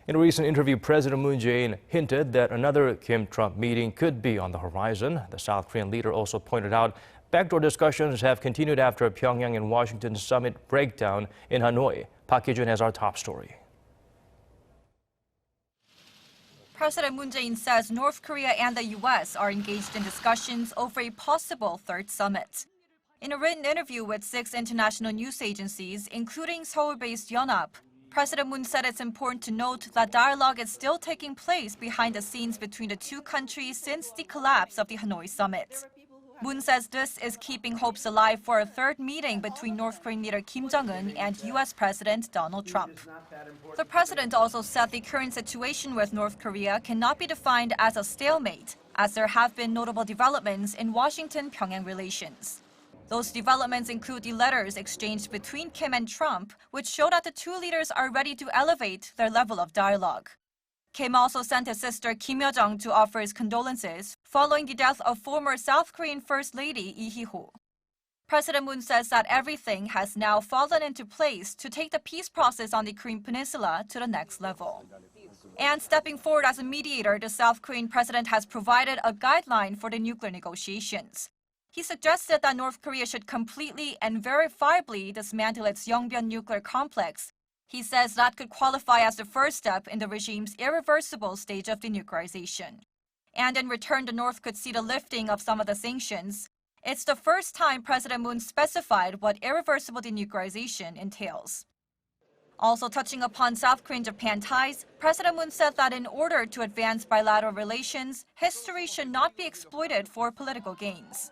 In a recent interview, President Moon Jae-in hinted that another Kim-Trump meeting could be on the horizon. The South Korean leader also pointed out backdoor discussions have continued after Pyongyang and Washington summit breakdown in Hanoi. Park Hee-jun has our top story. President Moon Jae-in says North Korea and the U.S. are engaged in discussions over a possible third summit. In a written interview with 6 international news agencies, including Seoul-based Yonhap, President Moon said it's important to note that dialogue is still taking place behind the scenes between the two countries since the collapse of the Hanoi summit. Moon says this is keeping hopes alive for a third meeting between North Korean leader Kim Jong-un and U.S. President Donald Trump. The president also said the current situation with North Korea cannot be defined as a stalemate, as there have been notable developments in Washington-Pyongyang relations. Those developments include the letters exchanged between Kim and Trump, which show that the two leaders are ready to elevate their level of dialogue. Kim also sent his sister Kim Yo-jong to offer his condolences following the death of former South Korean First Lady Lee Hee-ho. President Moon says that everything has now fallen into place to take the peace process on the Korean Peninsula to the next level. And stepping forward as a mediator, the South Korean president has provided a guideline for the nuclear negotiations. He suggested that North Korea should completely and verifiably dismantle its Yongbyon nuclear complex. He says that could qualify as the first step in the regime's irreversible stage of denuclearization. And in return, the North could see the lifting of some of the sanctions. It's the first time President Moon specified what irreversible denuclearization entails. Also touching upon South Korean-Japan ties, President Moon said that in order to advance bilateral relations, history should not be exploited for political gains.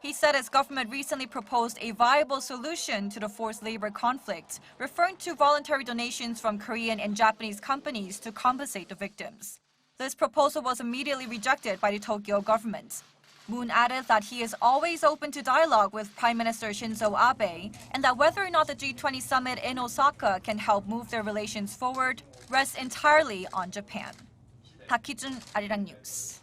He said his government recently proposed a viable solution to the forced labor conflict, referring to voluntary donations from Korean and Japanese companies to compensate the victims. This proposal was immediately rejected by the Tokyo government. Moon added that he is always open to dialogue with Prime Minister Shinzo Abe, and that whether or not the G20 summit in Osaka can help move their relations forward rests entirely on Japan. Park Hee-jun, Arirang News.